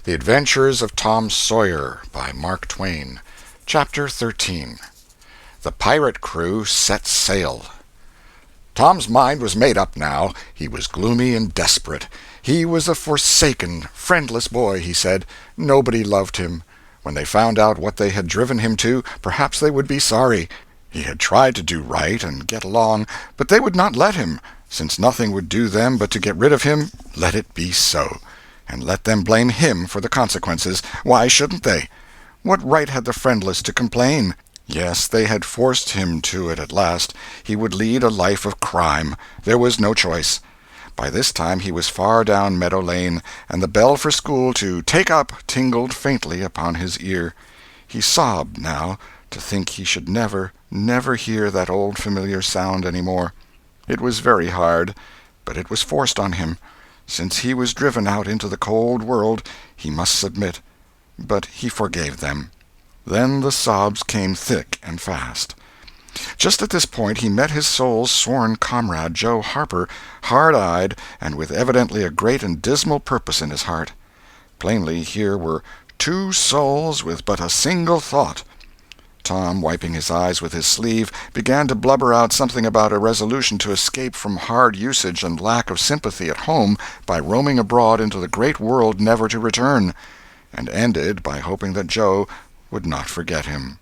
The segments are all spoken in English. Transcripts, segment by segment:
The Adventures of Tom Sawyer by Mark Twain. Chapter 13. The Pirate Crew Set Sail. Tom's mind was made up now. He was gloomy and desperate. He was a forsaken, friendless boy, he said. Nobody loved him. When they found out what they had driven him to, perhaps they would be sorry. He had tried to do right and get along, but they would not let him. Since nothing would do them but to get rid of him, let it be so. And let them blame him for the consequences. Why shouldn't they? What right had the friendless to complain? Yes, they had forced him to it at last. He would lead a life of crime. There was no choice. By this time he was far down Meadow Lane, and the bell for school to "take up" tingled faintly upon his ear. He sobbed now, to think he should never, never hear that old familiar sound any more. It was very hard, but it was forced on him. Since he was driven out into the cold world, he must submit. But he forgave them. Then the sobs came thick and fast. Just at this point he met his soul's sworn comrade, Joe Harper, hard-eyed, and with evidently a great and dismal purpose in his heart. Plainly here were two souls with but a single thought. Tom, wiping his eyes with his sleeve, began to blubber out something about a resolution to escape from hard usage and lack of sympathy at home by roaming abroad into the great world never to return, and ended by hoping that Joe would not forget him.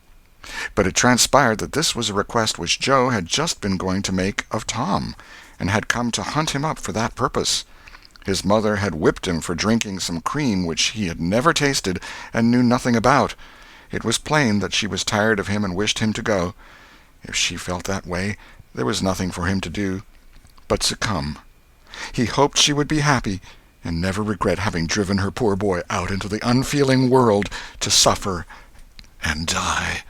But it transpired that this was a request which Joe had just been going to make of Tom, and had come to hunt him up for that purpose. His mother had whipped him for drinking some cream which he had never tasted and knew nothing about. It was plain that she was tired of him and wished him to go. If she felt that way, there was nothing for him to do but succumb. He hoped she would be happy, and never regret having driven her poor boy out into the unfeeling world to suffer and die.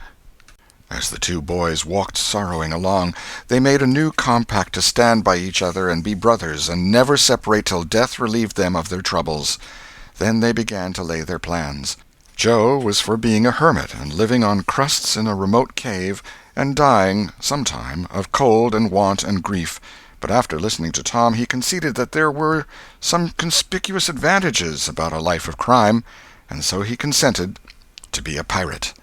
As the two boys walked sorrowing along, they made a new compact to stand by each other and be brothers, and never separate till death relieved them of their troubles. Then they began to lay their plans. Joe was for being a hermit and living on crusts in a remote cave, and dying, sometime, of cold and want and grief. But after listening to Tom, he conceded that there were some conspicuous advantages about a life of crime, and so he consented to be a pirate.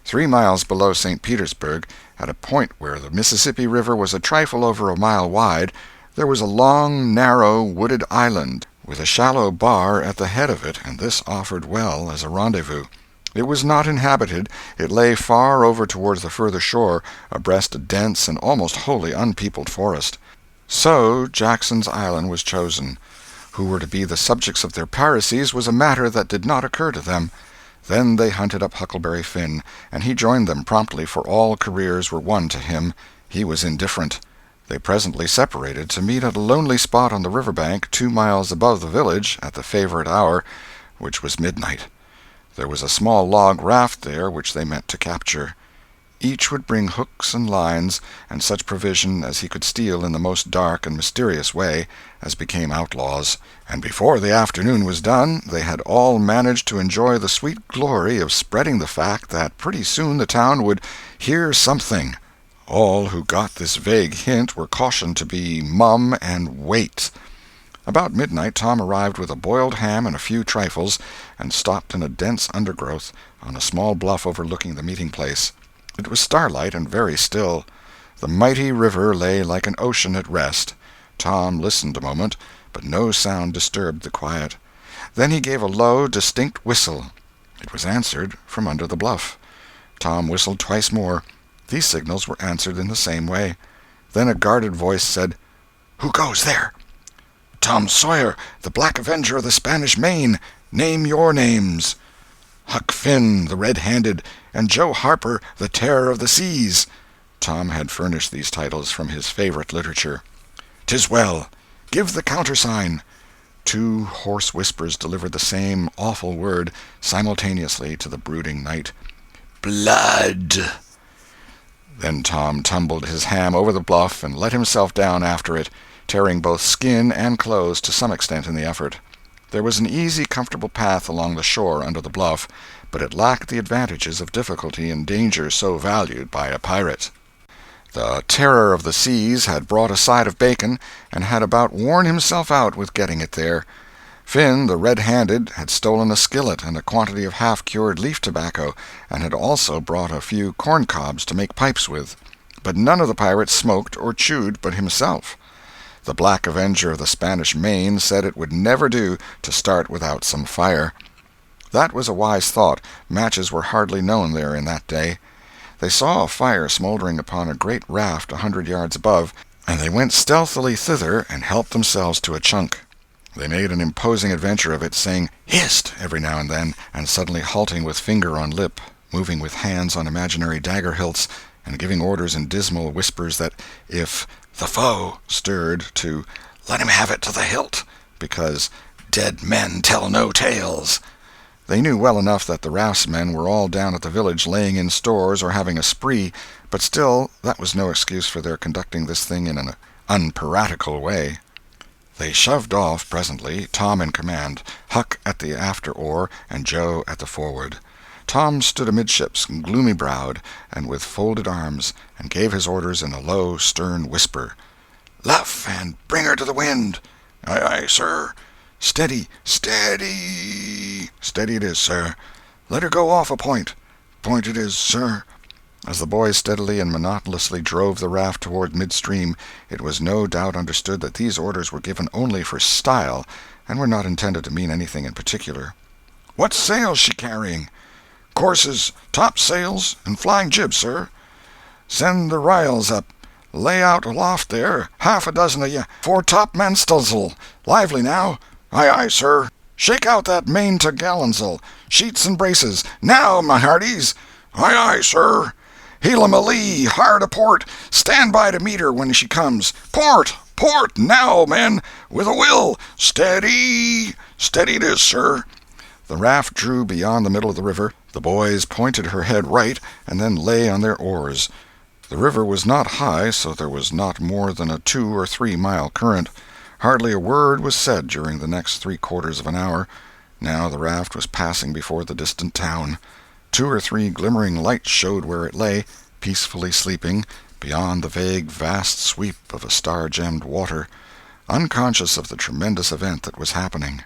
3 miles below St. Petersburg, at a point where the Mississippi River was a trifle over a mile wide, there was a long, narrow, wooded island, with a shallow bar at the head of it, and this offered well as a rendezvous. It was not inhabited. It lay far over towards the further shore, abreast a dense and almost wholly unpeopled forest. So Jackson's Island was chosen. Who were to be the subjects of their piracies was a matter that did not occur to them. Then they hunted up Huckleberry Finn, and he joined them promptly, for all careers were one to him. He was indifferent. They presently separated to meet at a lonely spot on the river-bank 2 miles above the village at the favorite hour, which was midnight. There was a small log raft there which they meant to capture. Each would bring hooks and lines, and such provision as he could steal in the most dark and mysterious way, as became outlaws, and before the afternoon was done they had all managed to enjoy the sweet glory of spreading the fact that pretty soon the town would hear something. All who got this vague hint were cautioned to be mum and wait. About midnight Tom arrived with a boiled ham and a few trifles, and stopped in a dense undergrowth on a small bluff overlooking the meeting-place. It was starlight and very still. The mighty river lay like an ocean at rest. Tom listened a moment, but no sound disturbed the quiet. Then he gave a low, distinct whistle. It was answered from under the bluff. Tom whistled twice more. These signals were answered in the same way. Then a guarded voice said, "Who goes there?" "Tom Sawyer, the Black Avenger of the Spanish Main. Name your names." "Huck Finn, the Red-Handed, and Joe Harper, the Terror of the Seas." Tom had furnished these titles from his favorite literature. "'Tis well. Give the countersign." 2 hoarse whispers delivered the same awful word simultaneously to the brooding night. "Blood!" Then Tom tumbled his ham over the bluff and let himself down after it, tearing both skin and clothes to some extent in the effort. There was an easy, comfortable path along the shore under the bluff, but it lacked the advantages of difficulty and danger so valued by a pirate. The Terror of the Seas had brought a side of bacon, and had about worn himself out with getting it there. Finn, the red-handed, had stolen a skillet and a quantity of half-cured leaf tobacco, and had also brought a few corn-cobs to make pipes with. But none of the pirates smoked or chewed but himself. The Black Avenger of the Spanish Main said it would never do to start without some fire. That was a wise thought. Matches were hardly known there in that day. They saw a fire smoldering upon a great raft 100 yards above, and they went stealthily thither and helped themselves to a chunk. They made an imposing adventure of it, saying "Hist" every now and then, and suddenly halting with finger on lip, moving with hands on imaginary dagger hilts, and giving orders in dismal whispers that if the foe stirred, to let him have it to the hilt, because dead men tell no tales. They knew well enough that the raftsmen were all down at the village laying in stores or having a spree, but still that was no excuse for their conducting this thing in an unpiratical way. They shoved off presently, Tom in command, Huck at the after oar, and Joe at the forward. Tom stood amidships, gloomy-browed, and with folded arms, and gave his orders in a low, stern whisper. "Luff, and bring her to the wind." "Aye, aye, sir." "Steady, steady." "Steady it is, sir." "Let her go off a point." "Point it is, sir." As the boys steadily and monotonously drove the raft toward midstream, it was no doubt understood that these orders were given only for style, and were not intended to mean anything in particular. "What sail's she carrying?" "Courses, topsails, and flying jib, sir." "Send the ryals up. Lay out aloft there, half a dozen of ye, fore-topmaststuns'l. Lively now." "Aye, aye, sir." "Shake out that main topgallantsail. Sheets and braces. Now, my hearties." "Aye, aye, sir." "Heel 'em a lee, hard a port. Stand by to meet her when she comes. Port! Port! Now, men! With a will! Steady! Steady it is, sir." The raft drew beyond the middle of the river. The boys pointed her head right, and then lay on their oars. The river was not high, so there was not more than a 2 or 3 mile current. Hardly a word was said during the next 3/4 of an hour. Now the raft was passing before the distant town. 2 or 3 glimmering lights showed where it lay, peacefully sleeping, beyond the vague vast sweep of a star-gemmed water, unconscious of the tremendous event that was happening.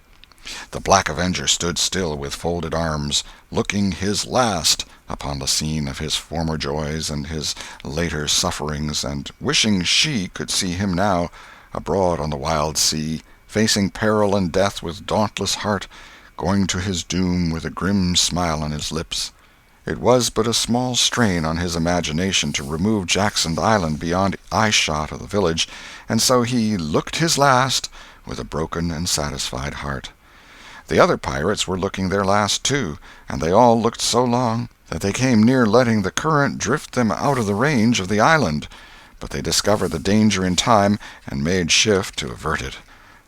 The Black Avenger stood still with folded arms, looking his last upon the scene of his former joys and his later sufferings, and wishing she could see him now, abroad on the wild sea, facing peril and death with dauntless heart, going to his doom with a grim smile on his lips. It was but a small strain on his imagination to remove Jackson Island beyond eye-shot of the village, and so he "looked his last" with a broken and satisfied heart. The other pirates were looking their last, too, and they all looked so long that they came near letting the current drift them out of the range of the island, but they discovered the danger in time and made shift to avert it.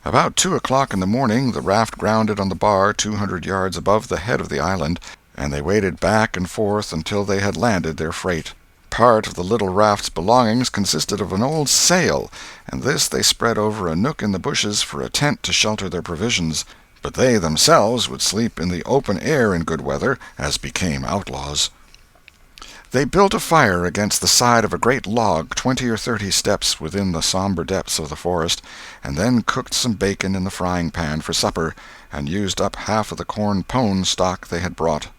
About 2 o'clock in the morning the raft grounded on the bar 200 yards above the head of the island, and they waded back and forth until they had landed their freight. Part of the little raft's belongings consisted of an old sail, and this they spread over a nook in the bushes for a tent to shelter their provisions, but they themselves would sleep in the open air in good weather, as became outlaws. They built a fire against the side of a great log 20 or 30 steps within the somber depths of the forest, and then cooked some bacon in the frying-pan for supper, and used up half of the corn-pone stock they had brought.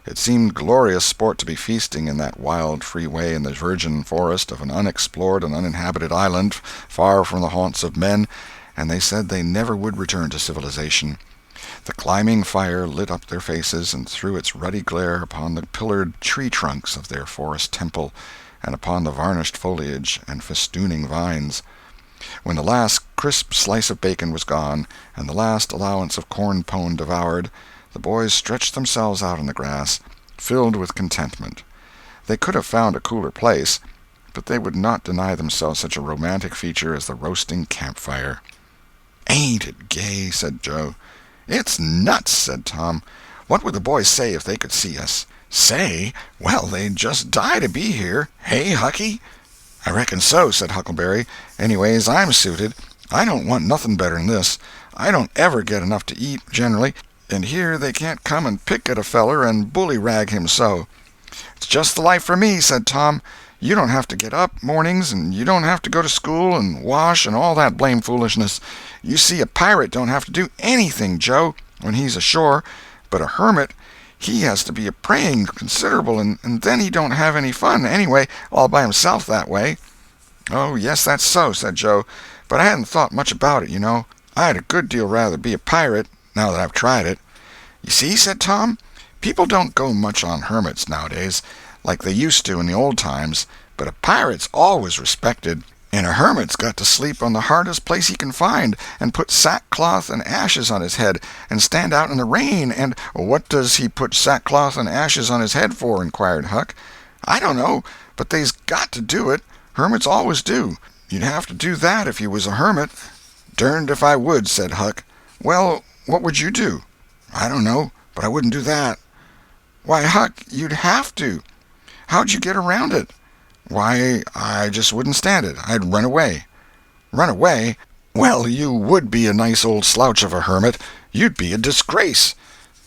It seemed glorious sport to be feasting in that wild, free way in the virgin forest of an unexplored and uninhabited island, far from the haunts of men, and they said they never would return to civilization. The climbing fire lit up their faces and threw its ruddy glare upon the pillared tree-trunks of their forest temple, and upon the varnished foliage and festooning vines. When the last crisp slice of bacon was gone, and the last allowance of corn-pone devoured, the boys stretched themselves out on the grass, filled with contentment. They could have found a cooler place, but they would not deny themselves such a romantic feature as the roasting campfire. "Ain't it gay?" said Joe. "It's nuts," said Tom. "What would the boys say if they could see us?" "Say? Well, they'd just die to be here. Hey, Hucky?" "I reckon so," said Huckleberry. "Anyways, I'm suited. I don't want nothing better'n this. I don't ever get enough to eat, generally, and here they can't come and pick at a feller and bully-rag him so." "It's just the life for me," said Tom. "You don't have to get up mornings, and you don't have to go to school and wash and all that blame foolishness. You see, a pirate don't have to do anything, Joe, when he's ashore, but a hermit, he has to be a-praying considerable, and then he don't have any fun, anyway, all by himself that way." "Oh, yes, that's so," said Joe, "but I hadn't thought much about it, you know. I'd a good deal rather be a pirate, now that I've tried it." "You see," said Tom, "people don't go much on hermits nowadays, like they used to in the old times, but a pirate's always respected, and a hermit's got to sleep on the hardest place he can find, and put sackcloth and ashes on his head, and stand out in the rain, and—" "What does he put sackcloth and ashes on his head for?" inquired Huck. "I don't know, but they's got to do it. Hermits always do. You'd have to do that if you was a hermit." "Derned if I would," said Huck. "Well, what would you do?" "I don't know, but I wouldn't do that." "Why, Huck, you'd have to. How'd you get around it?" "Why, I just wouldn't stand it. I'd run away." "Run away? Well, you would be a nice old slouch of a hermit. You'd be a disgrace."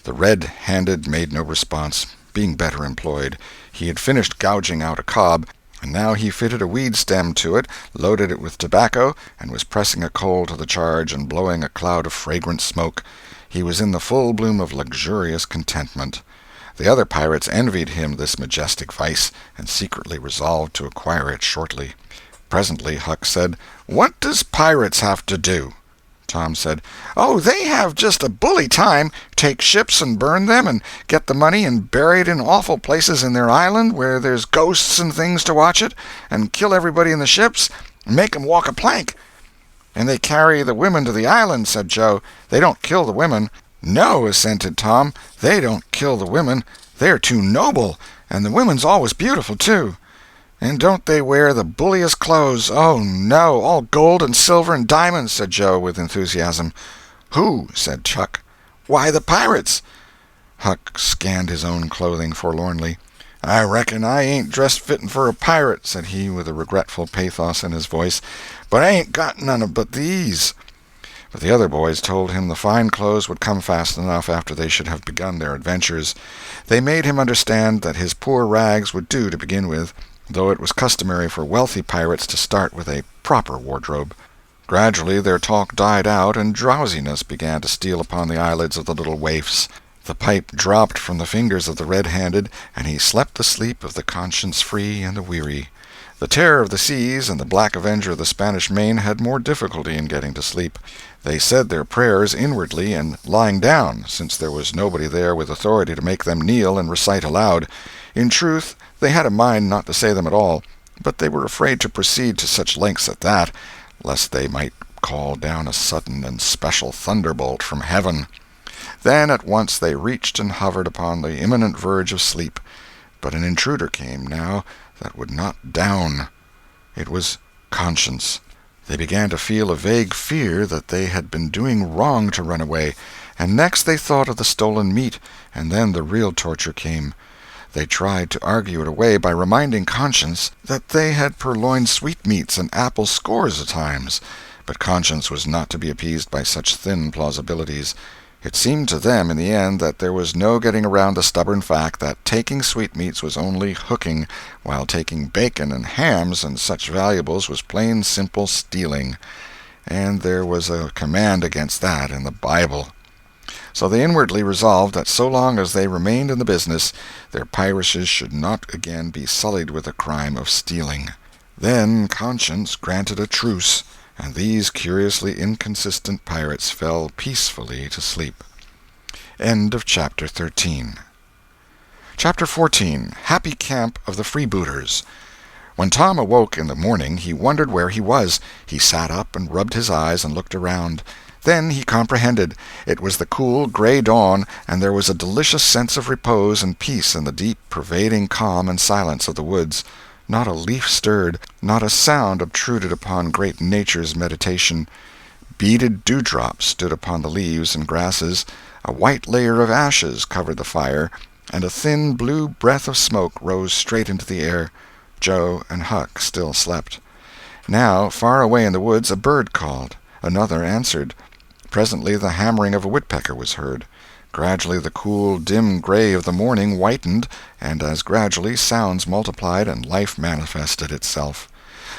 The red-handed made no response, being better employed. He had finished gouging out a cob, and now he fitted a weed stem to it, loaded it with tobacco, and was pressing a coal to the charge and blowing a cloud of fragrant smoke. He was in the full bloom of luxurious contentment. The other pirates envied him this majestic vice, and secretly resolved to acquire it shortly. Presently Huck said, "What does pirates have to do?" Tom said, "Oh, they have just a bully time. Take ships and burn them, and get the money and bury it in awful places in their island where there's ghosts and things to watch it, and kill everybody in the ships, and make 'em walk a plank." "And they carry the women to the island," said Joe. "They don't kill the women." "No," assented Tom, "they don't kill the women. They're too noble, and the women's always beautiful, too." "And don't they wear the bulliest clothes? Oh, no, all gold and silver and diamonds," said Joe with enthusiasm. "Who?" said Huck. "Why, the pirates." Huck scanned his own clothing forlornly. "I reckon I ain't dressed fittin' for a pirate," said he with a regretful pathos in his voice, "but I ain't got none but these." But the other boys told him the fine clothes would come fast enough after they should have begun their adventures. They made him understand that his poor rags would do to begin with, though it was customary for wealthy pirates to start with a proper wardrobe. Gradually their talk died out, and drowsiness began to steal upon the eyelids of the little waifs. The pipe dropped from the fingers of the red-handed, and he slept the sleep of the conscience-free and the weary. The Terror of the Seas and the Black Avenger of the Spanish Main had more difficulty in getting to sleep. They said their prayers inwardly and lying down, since there was nobody there with authority to make them kneel and recite aloud. In truth, they had a mind not to say them at all, but they were afraid to proceed to such lengths at that, lest they might call down a sudden and special thunderbolt from heaven. Then at once they reached and hovered upon the imminent verge of sleep. But an intruder came, now, that would not down. It was conscience. They began to feel a vague fear that they had been doing wrong to run away, and next they thought of the stolen meat, and then the real torture came. They tried to argue it away by reminding conscience that they had purloined sweetmeats and apples scores of times, but conscience was not to be appeased by such thin plausibilities. It seemed to them in the end that there was no getting around the stubborn fact that taking sweetmeats was only hooking, while taking bacon and hams and such valuables was plain simple stealing, and there was a command against that in the Bible. So they inwardly resolved that so long as they remained in the business, their piracies should not again be sullied with the crime of stealing. Then conscience granted a truce, and these curiously inconsistent pirates fell peacefully to sleep. End of Chapter 13. Chapter 14. Happy Camp of the Freebooters. When Tom awoke in the morning, he wondered where he was. He sat up and rubbed his eyes and looked around. Then he comprehended. It was the cool, gray dawn, and there was a delicious sense of repose and peace in the deep, pervading calm and silence of the woods. Not a leaf stirred, not a sound obtruded upon great nature's meditation. Beaded dewdrops stood upon the leaves and grasses, a white layer of ashes covered the fire, and a thin blue breath of smoke rose straight into the air. Joe and Huck still slept. Now, far away in the woods, a bird called. Another answered. Presently the hammering of a woodpecker was heard. Gradually the cool, dim gray of the morning whitened, and as gradually sounds multiplied and life manifested itself.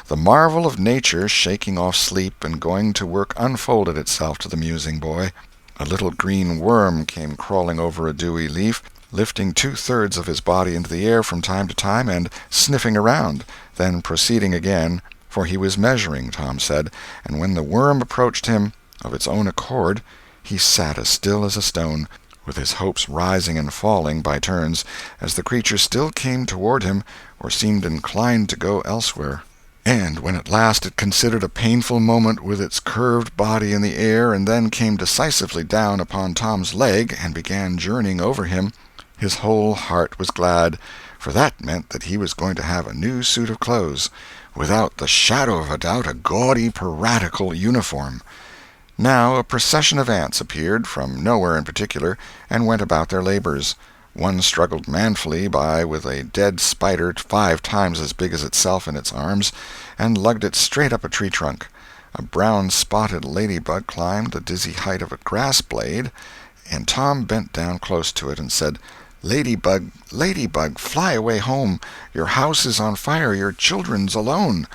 The marvel of nature shaking off sleep and going to work unfolded itself to the musing boy. A little green worm came crawling over a dewy leaf, lifting 2/3 of his body into the air from time to time and sniffing around, then proceeding again, for he was measuring, Tom said, and when the worm approached him of its own accord, he sat as still as a stone, with his hopes rising and falling by turns, as the creature still came toward him or seemed inclined to go elsewhere. And when at last it considered a painful moment with its curved body in the air and then came decisively down upon Tom's leg and began journeying over him, his whole heart was glad, for that meant that he was going to have a new suit of clothes, without the shadow of a doubt a gaudy piratical uniform. Now a procession of ants appeared, from nowhere in particular, and went about their labors. One struggled manfully by with a dead spider 5 times as big as itself in its arms, and lugged it straight up a tree trunk. A brown-spotted ladybug climbed the dizzy height of a grass-blade, and Tom bent down close to it and said, "Ladybug, ladybug, fly away home. Your house is on fire, your children's alone."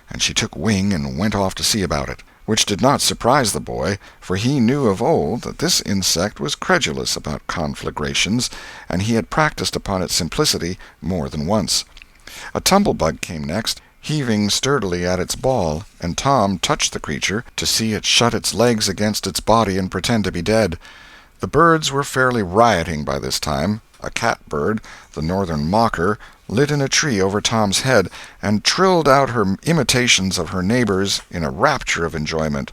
And she took wing and went off to see about it, which did not surprise the boy, for he knew of old that this insect was credulous about conflagrations, and he had practised upon its simplicity more than once. A tumblebug came next, heaving sturdily at its ball, and Tom touched the creature to see it shut its legs against its body and pretend to be dead. The birds were fairly rioting by this time. A catbird, the northern mocker, lit in a tree over Tom's head, and trilled out her imitations of her neighbors in a rapture of enjoyment.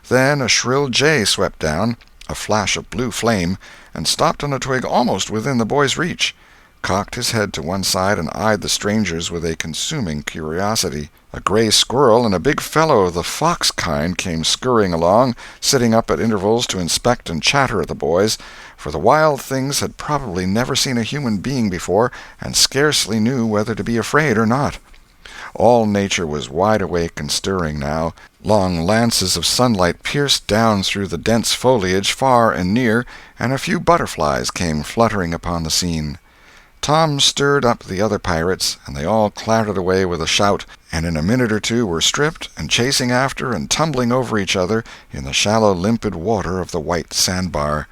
Then a shrill jay swept down, a flash of blue flame, and stopped on a twig almost within the boy's reach, cocked his head to one side and eyed the strangers with a consuming curiosity. A gray squirrel and a big fellow of the fox kind came scurrying along, sitting up at intervals to inspect and chatter at the boys, for the wild things had probably never seen a human being before and scarcely knew whether to be afraid or not. All nature was wide awake and stirring now. Long lances of sunlight pierced down through the dense foliage far and near, and a few butterflies came fluttering upon the scene. Tom stirred up the other pirates, and they all clattered away with a shout, and in a minute or two were stripped and chasing after and tumbling over each other in the shallow limpid water of the white sandbar.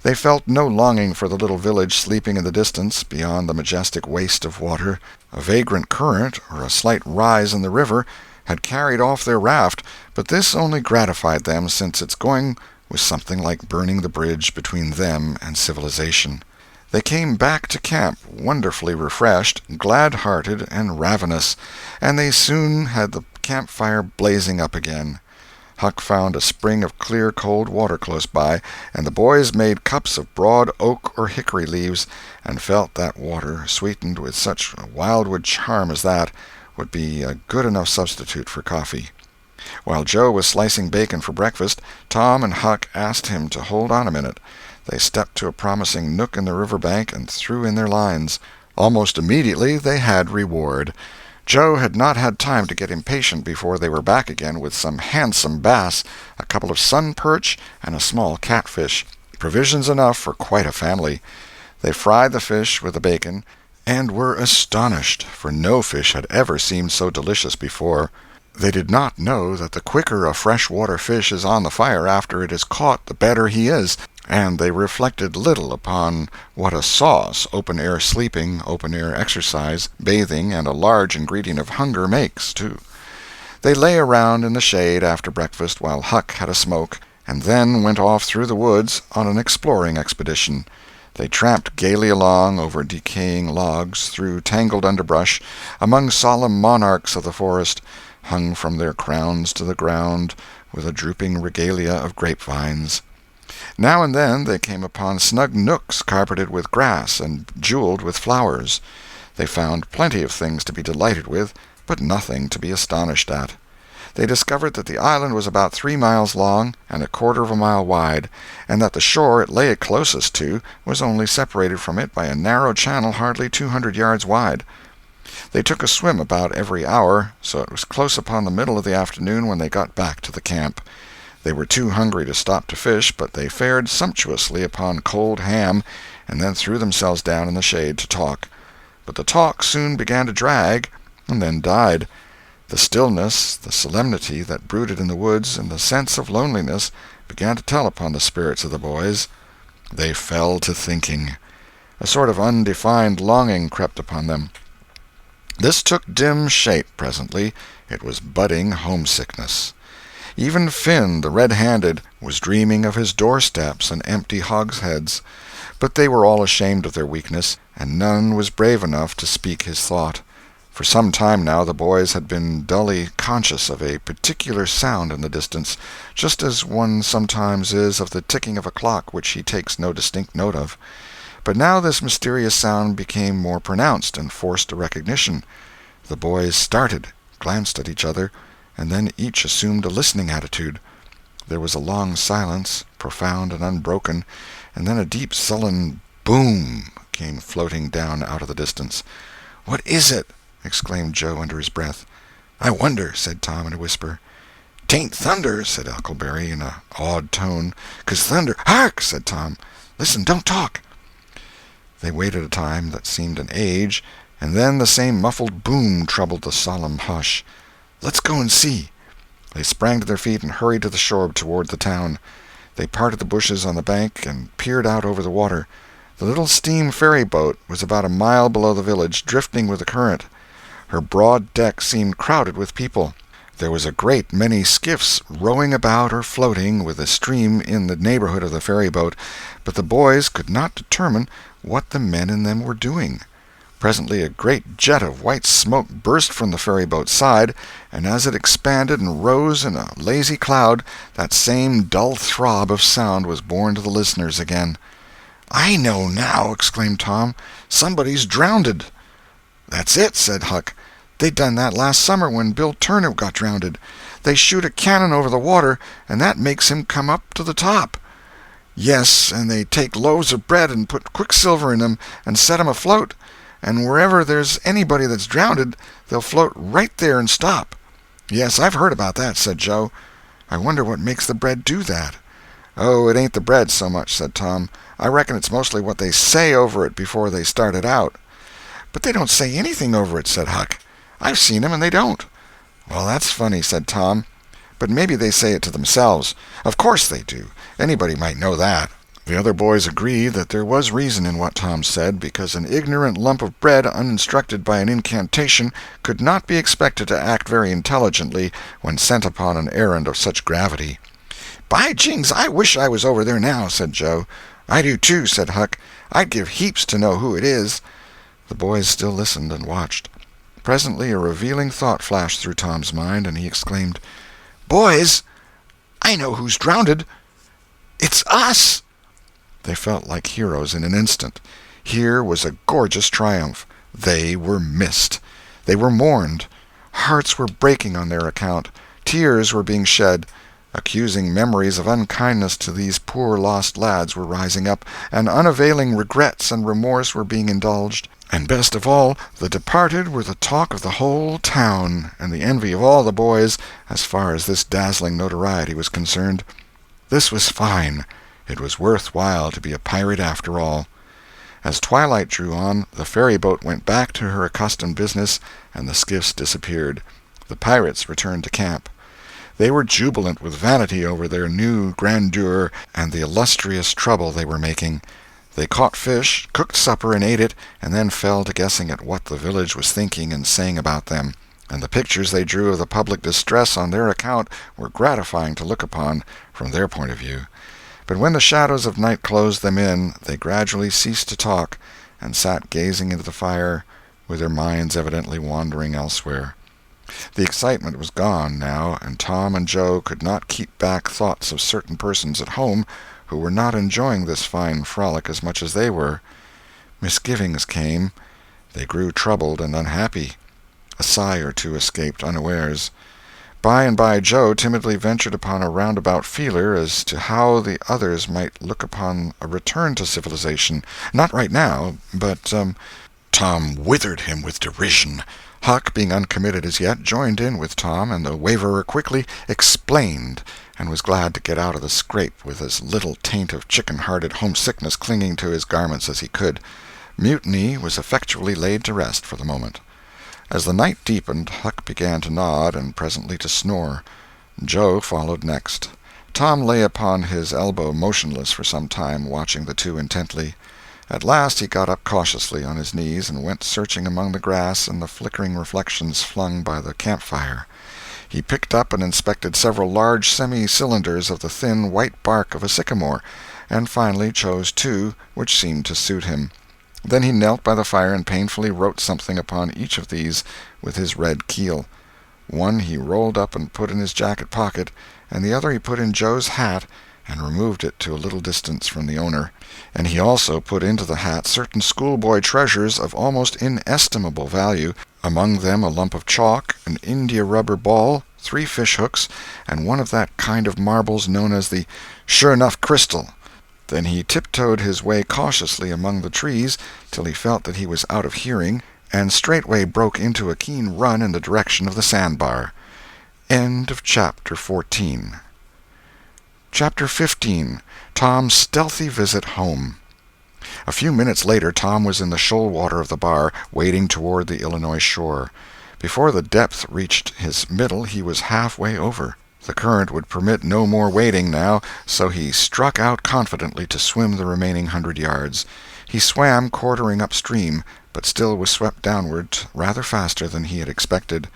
They felt no longing for the little village sleeping in the distance beyond the majestic waste of water. A vagrant current, or a slight rise in the river, had carried off their raft, but this only gratified them, since its going was something like burning the bridge between them and civilization. They came back to camp wonderfully refreshed, glad-hearted, and ravenous, and they soon had the campfire blazing up again. Huck found a spring of clear cold water close by, and the boys made cups of broad oak or hickory leaves, and felt that water, sweetened with such wildwood charm as that, would be a good enough substitute for coffee. While Joe was slicing bacon for breakfast, Tom and Huck asked him to hold on a minute. They stepped to a promising nook in the river bank and threw in their lines. Almost immediately they had reward. Joe had not had time to get impatient before they were back again with some handsome bass, a couple of sun perch, and a small catfish, provisions enough for quite a family. They fried the fish with the bacon, and were astonished, for no fish had ever seemed so delicious before. They did not know that the quicker a fresh-water fish is on the fire after it is caught, the better he is, and they reflected little upon what a sauce open-air sleeping, open-air exercise, bathing, and a large ingredient of hunger makes, too. They lay around in the shade after breakfast while Huck had a smoke, and then went off through the woods on an exploring expedition. They tramped gaily along over decaying logs, through tangled underbrush, among solemn monarchs of the forest, hung from their crowns to the ground with a drooping regalia of grapevines. Now and then they came upon snug nooks carpeted with grass and jeweled with flowers. They found plenty of things to be delighted with, but nothing to be astonished at. They discovered that the island was about 3 miles long and 1/4 of a mile wide, and that the shore it lay closest to was only separated from it by a narrow channel hardly 200 yards wide. They took a swim about every hour, so it was close upon the middle of the afternoon when they got back to the camp. They were too hungry to stop to fish, but they fared sumptuously upon cold ham, and then threw themselves down in the shade to talk. But the talk soon began to drag, and then died. The stillness, the solemnity that brooded in the woods, and the sense of loneliness began to tell upon the spirits of the boys. They fell to thinking. A sort of undefined longing crept upon them. This took dim shape presently. It was budding homesickness. Even Finn, the red-handed, was dreaming of his doorsteps and empty hogsheads. But they were all ashamed of their weakness, and none was brave enough to speak his thought. For some time now the boys had been dully conscious of a particular sound in the distance, just as one sometimes is of the ticking of a clock which he takes no distinct note of. But now this mysterious sound became more pronounced and forced a recognition. The boys started, glanced at each other, and then each assumed a listening attitude. There was a long silence, profound and unbroken, and then a deep sullen boom came floating down out of the distance. "What is it?" exclaimed Joe under his breath. "I wonder," said Tom in a whisper. "'Tain't thunder," said Huckleberry in an awed tone, "'cause thunder—" "Hark!" said Tom. "Listen, don't talk." They waited a time that seemed an age, and then the same muffled boom troubled the solemn hush. "Let's go and see." They sprang to their feet and hurried to the shore toward the town. They parted the bushes on the bank and peered out over the water. The little steam ferry-boat was about a mile below the village, drifting with the current. Her broad deck seemed crowded with people. There was a great many skiffs rowing about or floating with the stream in the neighborhood of the ferry-boat, but the boys could not determine what the men in them were doing. Presently a great jet of white smoke burst from the ferry-boat's side, and as it expanded and rose in a lazy cloud, that same dull throb of sound was borne to the listeners again. "I know now!" exclaimed Tom. "Somebody's drownded." "That's it," said Huck. "They done that last summer when Bill Turner got drownded. They shoot a cannon over the water, and that makes him come up to the top." "Yes, and they take loaves of bread and put quicksilver in them and set 'em afloat, and wherever there's anybody that's drownded, they'll float right there and stop." "Yes, I've heard about that," said Joe. "I wonder what makes the bread do that." "Oh, it ain't the bread so much," said Tom. "I reckon it's mostly what they say over it before they start it out." "But they don't say anything over it," said Huck. "I've seen 'em, and they don't." "Well, that's funny," said Tom. "But maybe they say it to themselves. Of course they do. Anybody might know that." The other boys agreed that there was reason in what Tom said, because an ignorant lump of bread uninstructed by an incantation could not be expected to act very intelligently when sent upon an errand of such gravity. "By jings, I wish I was over there now," said Joe. "I do too," said Huck. "I'd give heaps to know who it is." The boys still listened and watched. Presently a revealing thought flashed through Tom's mind, and he exclaimed, "Boys, I know who's drownded. It's us!" They felt like heroes in an instant. Here was a gorgeous triumph. They were missed. They were mourned. Hearts were breaking on their account. Tears were being shed. Accusing memories of unkindness to these poor lost lads were rising up, and unavailing regrets and remorse were being indulged. And best of all, the departed were the talk of the whole town, and the envy of all the boys, as far as this dazzling notoriety was concerned. This was fine. It was worth while to be a pirate after all. As twilight drew on, the ferry-boat went back to her accustomed business, and the skiffs disappeared. The pirates returned to camp. They were jubilant with vanity over their new grandeur and the illustrious trouble they were making. They caught fish, cooked supper, and ate it, and then fell to guessing at what the village was thinking and saying about them, and the pictures they drew of the public distress on their account were gratifying to look upon from their point of view. But when the shadows of night closed them in, they gradually ceased to talk, and sat gazing into the fire, with their minds evidently wandering elsewhere. The excitement was gone now, and Tom and Joe could not keep back thoughts of certain persons at home who were not enjoying this fine frolic as much as they were. Misgivings came. They grew troubled and unhappy. A sigh or two escaped unawares. By and by Joe timidly ventured upon a roundabout feeler as to how the others might look upon a return to civilization. Not right now, but Tom withered him with derision. Huck, being uncommitted as yet, joined in with Tom, and the waverer quickly explained, and was glad to get out of the scrape with as little taint of chicken-hearted homesickness clinging to his garments as he could. Mutiny was effectually laid to rest for the moment. As the night deepened, Huck began to nod and presently to snore. Joe followed next. Tom lay upon his elbow motionless for some time, watching the two intently. At last he got up cautiously on his knees and went searching among the grass and the flickering reflections flung by the campfire. He picked up and inspected several large semi-cylinders of the thin white bark of a sycamore, and finally chose two which seemed to suit him. Then he knelt by the fire and painfully wrote something upon each of these with his red keel. One he rolled up and put in his jacket pocket, and the other he put in Joe's hat and removed it to a little distance from the owner. And he also put into the hat certain schoolboy treasures of almost inestimable value, among them a lump of chalk, an india-rubber ball, 3 fish-hooks, and one of that kind of marbles known as the sure-enough crystal. Then he tiptoed his way cautiously among the trees till he felt that he was out of hearing, and straightway broke into a keen run in the direction of the sandbar. End of Chapter 14. Chapter 15. Tom's Stealthy Visit Home. A few minutes later Tom was in the shoal water of the bar, wading toward the Illinois shore. Before the depth reached his middle he was halfway over. The current would permit no more wading now, so he struck out confidently to swim the remaining 100 yards. He swam quartering upstream, but still was swept downward rather faster than he had expected.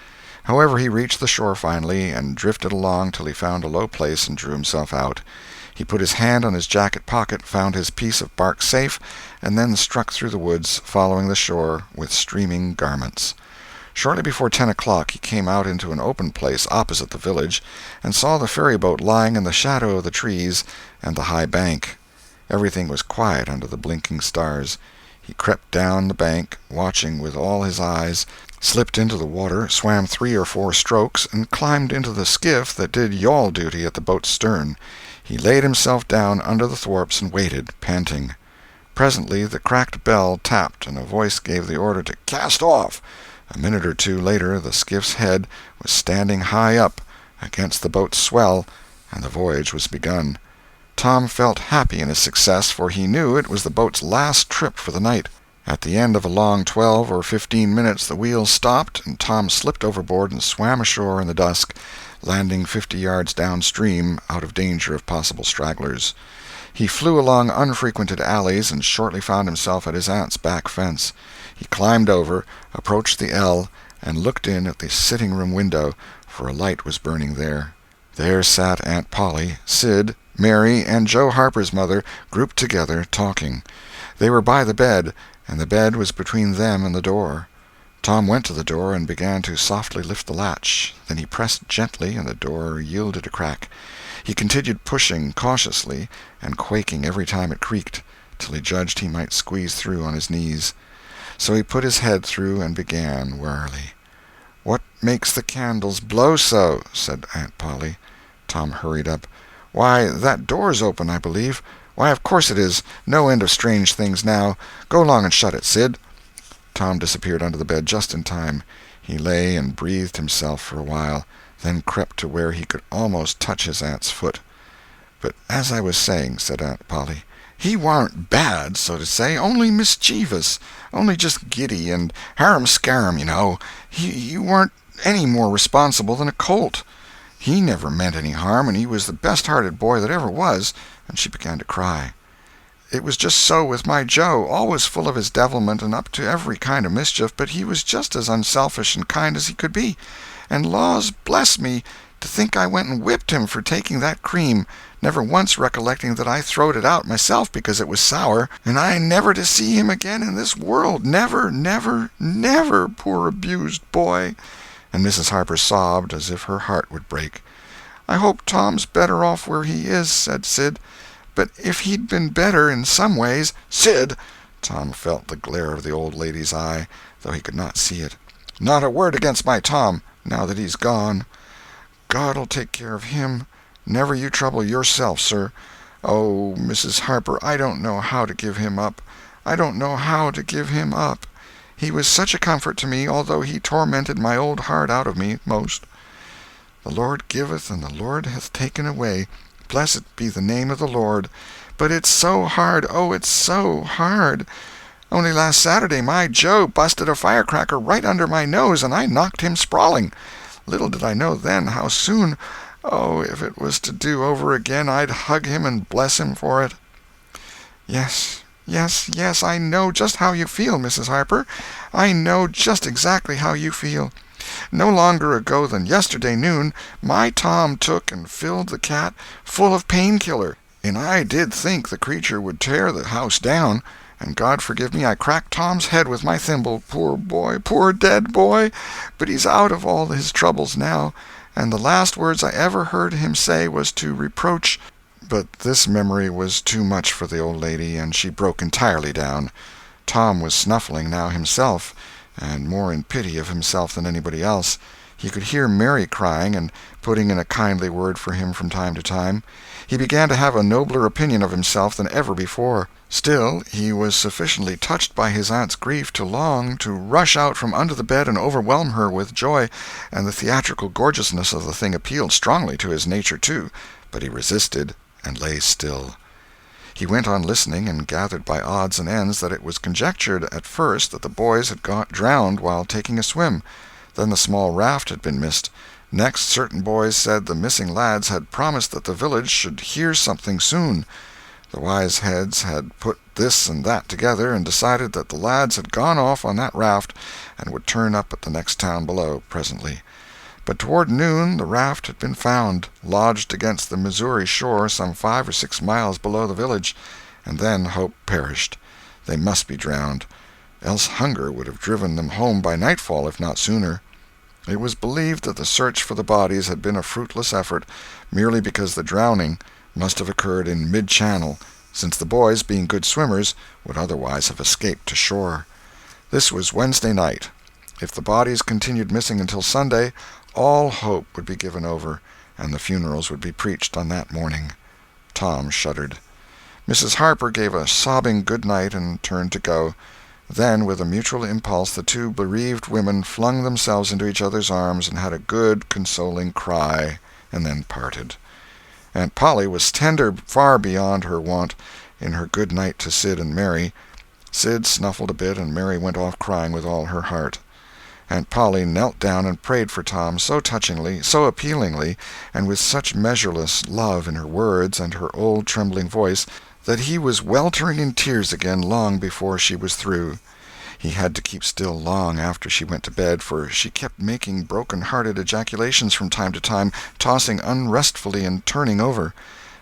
However, he reached the shore finally, and drifted along till he found a low place and drew himself out. He put his hand on his jacket pocket, found his piece of bark safe, and then struck through the woods, following the shore with streaming garments. Shortly before 10 o'clock he came out into an open place opposite the village, and saw the ferryboat lying in the shadow of the trees and the high bank. Everything was quiet under the blinking stars. He crept down the bank, watching with all his eyes, slipped into the water, swam 3 or 4 strokes, and climbed into the skiff that did yawl duty at the boat's stern. He laid himself down under the thwarts and waited, panting. Presently the cracked bell tapped, and a voice gave the order to cast off. A minute or two later the skiff's head was standing high up against the boat's swell, and the voyage was begun. Tom felt happy in his success, for he knew it was the boat's last trip for the night. At the end of a long 12 or 15 minutes the wheels stopped, and Tom slipped overboard and swam ashore in the dusk, landing 50 yards downstream, out of danger of possible stragglers. He flew along unfrequented alleys, and shortly found himself at his aunt's back fence. He climbed over, approached the L, and looked in at the sitting-room window, for a light was burning there. There sat Aunt Polly, Sid, Mary, and Joe Harper's mother, grouped together, talking. They were by the bed, and the bed was between them and the door. Tom went to the door and began to softly lift the latch. Then he pressed gently, and the door yielded a crack. He continued pushing cautiously, and quaking every time it creaked, till he judged he might squeeze through on his knees. So he put his head through and began warily. "What makes the candles blow so?" said Aunt Polly. Tom hurried up. "Why, that door's open, I believe. Why, of course it is. No end of strange things now. Go along and shut it, Sid." Tom disappeared under the bed just in time. He lay and breathed himself for a while, then crept to where he could almost touch his aunt's foot. "But as I was saying," said Aunt Polly, "he warn't bad, so to say, only mischievous, only just giddy and harum-scarum, you know. He warn't any more responsible than a colt. He never meant any harm, and he was the best-hearted boy that ever was," and she began to cry. "It was just so with my Joe, always full of his devilment and up to every kind of mischief, but he was just as unselfish and kind as he could be. And laws bless me, to think I went and whipped him for taking that cream, never once recollecting that I throwed it out myself because it was sour, and I never to see him again in this world, never, never, never, poor abused boy." And Mrs. Harper sobbed as if her heart would break. "I hope Tom's better off where he is," said Sid. "But if he'd been better in some ways—" "Sid!" Tom felt the glare of the old lady's eye, though he could not see it. "Not a word against my Tom, now that he's gone. God'll take care of him. Never you trouble yourself, sir. Oh, Mrs. Harper, I don't know how to give him up. I don't know how to give him up. He was such a comfort to me, although he tormented my old heart out of me, most. The Lord giveth, and the Lord hath taken away. Blessed be the name of the Lord. But it's so hard, oh, it's so hard. Only last Saturday my Joe busted a firecracker right under my nose, and I knocked him sprawling. Little did I know then how soon. Oh, if it was to do over again, I'd hug him and bless him for it." "Yes, yes, yes, I know just how you feel, Mrs. Harper. I know just exactly how you feel. No longer ago than yesterday noon, my Tom took and filled the cat full of painkiller, and I did think the creature would tear the house down, and God forgive me, I cracked Tom's head with my thimble, poor boy, poor dead boy, but he's out of all his troubles now, and the last words I ever heard him say was to reproach—" But this memory was too much for the old lady, and she broke entirely down. Tom was snuffling now himself, and more in pity of himself than anybody else. He could hear Mary crying and putting in a kindly word for him from time to time. He began to have a nobler opinion of himself than ever before. Still, he was sufficiently touched by his aunt's grief to long to rush out from under the bed and overwhelm her with joy, and the theatrical gorgeousness of the thing appealed strongly to his nature, too, but he resisted and lay still. He went on listening, and gathered by odds and ends that it was conjectured at first that the boys had got drowned while taking a swim. Then the small raft had been missed. Next, certain boys said the missing lads had promised that the village should hear something soon. The wise heads had put this and that together, and decided that the lads had gone off on that raft and would turn up at the next town below presently. But toward noon the raft had been found, lodged against the Missouri shore some 5 or 6 miles below the village, and then hope perished. They must be drowned, else hunger would have driven them home by nightfall, if not sooner. It was believed that the search for the bodies had been a fruitless effort, merely because the drowning must have occurred in mid-channel, since the boys, being good swimmers, would otherwise have escaped to shore. This was Wednesday night. If the bodies continued missing until Sunday, all hope would be given over, and the funerals would be preached on that morning. Tom shuddered. Mrs. Harper gave a sobbing good night and turned to go. Then, with a mutual impulse, the two bereaved women flung themselves into each other's arms and had a good, consoling cry, and then parted. Aunt Polly was tender far beyond her wont in her good night to Sid and Mary. Sid snuffled a bit, and Mary went off crying with all her heart. Aunt Polly knelt down and prayed for Tom so touchingly, so appealingly, and with such measureless love in her words and her old trembling voice, that he was weltering in tears again long before she was through. He had to keep still long after she went to bed, for she kept making broken-hearted ejaculations from time to time, tossing unrestfully and turning over.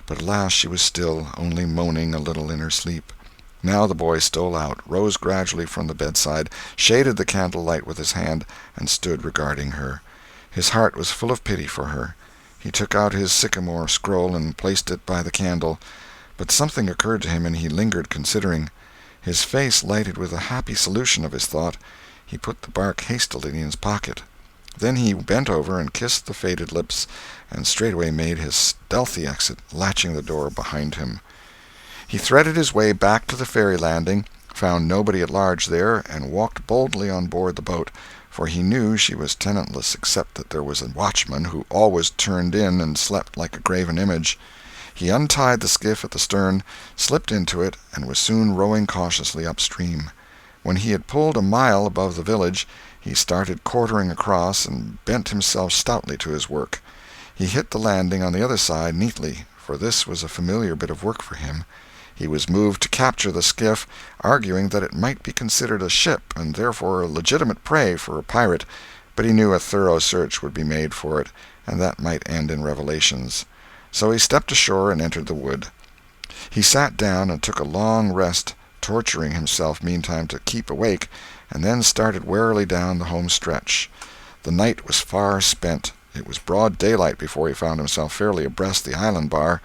But at last she was still, only moaning a little in her sleep. Now the boy stole out, rose gradually from the bedside, shaded the candle-light with his hand, and stood regarding her. His heart was full of pity for her. He took out his sycamore scroll and placed it by the candle, but something occurred to him, and he lingered considering. His face lighted with a happy solution of his thought. He put the bark hastily in his pocket. Then he bent over and kissed the faded lips, and straightway made his stealthy exit, latching the door behind him. He threaded his way back to the ferry landing, found nobody at large there, and walked boldly on board the boat, for he knew she was tenantless except that there was a watchman who always turned in and slept like a graven image. He untied the skiff at the stern, slipped into it, and was soon rowing cautiously upstream. When he had pulled a mile above the village, he started quartering across and bent himself stoutly to his work. He hit the landing on the other side neatly, for this was a familiar bit of work for him. He was moved to capture the skiff, arguing that it might be considered a ship and therefore a legitimate prey for a pirate, but he knew a thorough search would be made for it, and that might end in revelations. So he stepped ashore and entered the wood. He sat down and took a long rest, torturing himself meantime to keep awake, and then started warily down the home stretch. The night was far spent. It was broad daylight before he found himself fairly abreast the island bar.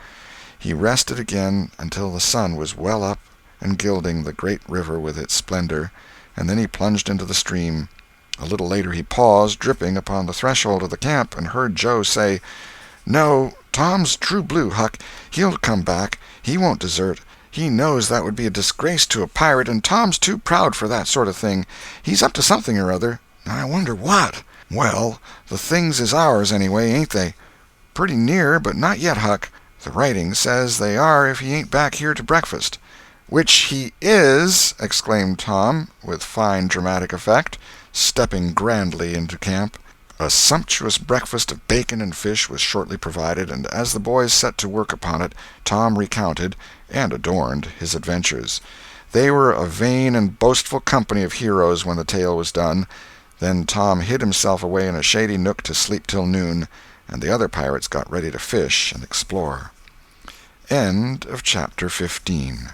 He rested again until the sun was well up and gilding the great river with its splendor, and then he plunged into the stream. A little later he paused, dripping, upon the threshold of the camp, and heard Joe say, "No, Tom's true blue, Huck. He'll come back. He won't desert. He knows that would be a disgrace to a pirate, and Tom's too proud for that sort of thing. He's up to something or other. I wonder what. Well, the things is ours anyway, ain't they?" "Pretty near, but not yet, Huck. The writing says they are if he ain't back here to breakfast." "Which he is!" exclaimed Tom, with fine dramatic effect, stepping grandly into camp. A sumptuous breakfast of bacon and fish was shortly provided, and as the boys set to work upon it, Tom recounted, and adorned, his adventures. They were a vain and boastful company of heroes when the tale was done. Then Tom hid himself away in a shady nook to sleep till noon, and the other pirates got ready to fish and explore. End of chapter 15.